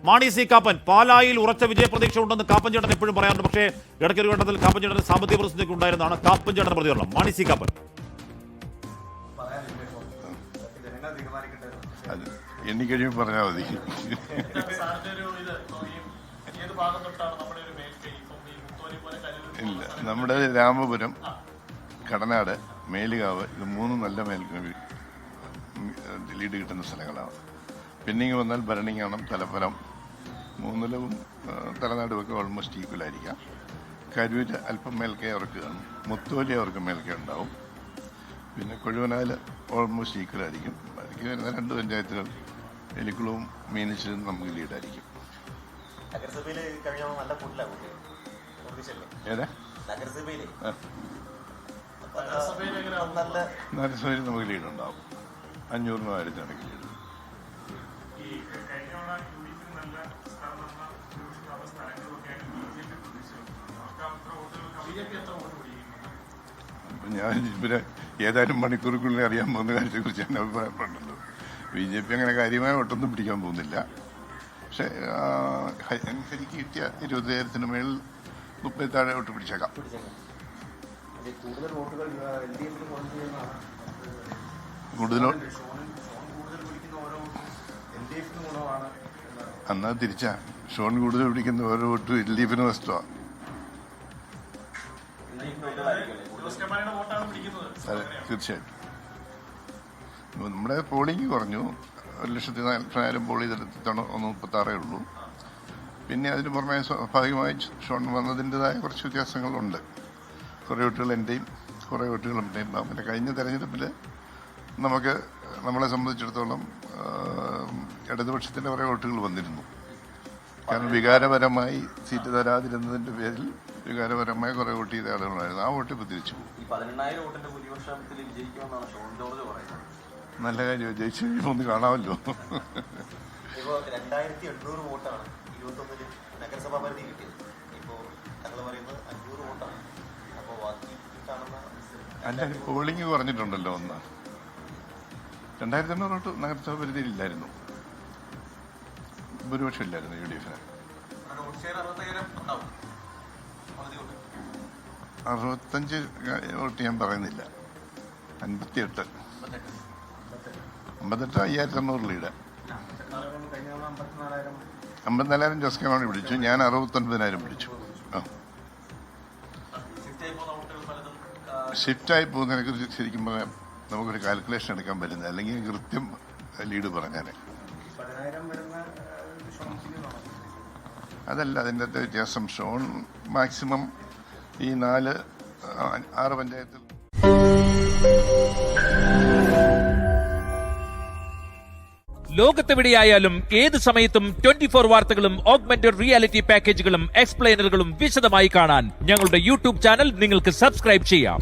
Mani C Kappan, പാലായിൽ ഉറച്ച വിജയപ്രതീക്ഷ ഉണ്ടെന്ന് കാപ്പൻ ചേട്ടൻ എപ്പോഴും പറയാറുണ്ട്. പക്ഷേ ഇടയ്ക്കൊരു ഘട്ടത്തിൽ കാപ്പൻ ചേട്ടൻ സാമ്പത്തിക പ്രതിസന്ധി ഉണ്ടായിരുന്നതാണ് കാപ്പൻ ചേട്ടൻ പ്രതികരണം. മാണി സി കാപ്പൻ: എണ്ണി കഴിയുമ്പോൾ പറഞ്ഞാൽ മതി. ഇല്ല, നമ്മുടെ രാമപുരം, കടനാട്, മേലുകാവ് ഇത് മൂന്നും നല്ല ലീഡ് കിട്ടുന്ന സ്ഥലങ്ങളാണ്. പിന്നിങ് വന്നാൽ ഭരണിങ്ങാണം, തലപ്പലം, മൂന്നിലവും തലനാടുമൊക്കെ ഓൾമോസ്റ്റ് ഈക്വൽ ആയിരിക്കാം. കരൂര് അല്പം മേൽക്കേ അവർക്ക് കാണും, മുത്തോലി അവർക്ക് മേൽക്കേ ഉണ്ടാവും. പിന്നെ കൊഴുവനാൽ ഓൾമോസ്റ്റ് ഈക്വൽ ആയിരിക്കും. അതിലേക്ക് വരുന്ന 2 പഞ്ചായത്തുകൾ എലിക്കുളവും മീനച്ചിലും നമുക്ക് ലീഡായിരിക്കും. ഏതാ നഗരസഭയിൽ നമുക്ക് ലീഡുണ്ടാവും. 500-1000 ഇടയ്ക്ക് ലീഡ്. ഞാൻ ഇവരെ ഏതാനും മണിക്കൂറുകളിൽ അറിയാൻ പോകുന്ന കാര്യത്തെക്കുറിച്ച് ഞാൻ അഭിപ്രായപ്പെടുന്നുള്ളൂ. BJP അങ്ങനെ കാര്യമായ ഒട്ടൊന്നും പിടിക്കാൻ പോകുന്നില്ല. പക്ഷെ എനിക്ക് കിട്ടിയ 20,000-ന് മേളിൽ 30 താഴെ വോട്ട് പിടിച്ചേക്കാം. എന്നാ തിരിച്ചാ ഷോൺ കൂടുതൽ പിടിക്കുന്ന ഓരോ വോട്ടും LDFന് നഷ്ടമാണ്. അതെ, തീർച്ചയായിട്ടും. നമ്മുടെ പോളിംഗ് കുറഞ്ഞു. 1,40,000 പോൾ ചെയ്തെടുത്തിട്ട് 136 ഉള്ളൂ. പിന്നെ അതിന് പുറമെ സ്വാഭാവികമായി ഷോൺ വന്നതിൻ്റെതായ കുറച്ച് വ്യത്യാസങ്ങളുണ്ട്. കുറേ വോട്ടുകൾ എൻ്റെയും കുറേ വോട്ടുകൾ എൻ്റെയും ഉണ്ടാകും. പിന്നെ കഴിഞ്ഞ തെരഞ്ഞെടുപ്പിൽ നമ്മളെ സംബന്ധിച്ചിടത്തോളം ഇടതുപക്ഷത്തിൻ്റെ കുറേ വോട്ടുകൾ വന്നിരുന്നു. കാരണം വികാരപരമായി സീറ്റ് തരാതിരുന്നതിൻ്റെ പേരിൽ വികാരപരമായി കുറേ വോട്ട് ചെയ്ത ആളുകളായിരുന്നു. ആ വോട്ട് ഇപ്പോൾ തിരിച്ചു പോകും. നല്ല കാര്യം, ജയിച്ചു കഴിയുമ്പോൾ ഒന്ന് കാണാമല്ലോ. അല്ല, പോളിംഗ് കുറഞ്ഞിട്ടുണ്ടല്ലോ. 2,800 വോട്ട് നഗരസഭ പരിധിയിൽ ഇല്ലായിരുന്നു, ഭൂരിപക്ഷം ഇല്ലായിരുന്നു UDFന്. 65 വോട്ട് ഞാൻ പറയുന്നില്ല, 58 5,800 ലീഡ്. 54,000 ജോസ് കെ മാണി പിടിച്ചു, ഞാൻ 69,000 പിടിച്ചു. ഷിഫ്റ്റായി പോകുന്നതിനെ കുറിച്ച് ശരിക്കും പറയാം നമുക്കൊരു കാൽക്കുലേഷൻ എടുക്കാൻ പറ്റുന്നത്, അല്ലെങ്കിൽ കൃത്യം ലീഡ് പറഞ്ഞാലേ. അതല്ല അതിൻ്റെ അകത്തെ വ്യത്യാസം. ഷോൺ മാക്സിമം ഈ 4-6 പഞ്ചായത്തിൽ ലോകത്തെവിടെയായാലും ഏത് സമയത്തും 24 വാർത്തകളും ഓഗ്മെന്റഡ് റിയാലിറ്റി പാക്കേജുകളും എക്സ്പ്ലെയിനറുകളും വിശദമായി കാണാൻ ഞങ്ങളുടെ YouTube ചാനൽ നിങ്ങൾക്ക് സബ്സ്ക്രൈബ് ചെയ്യാം.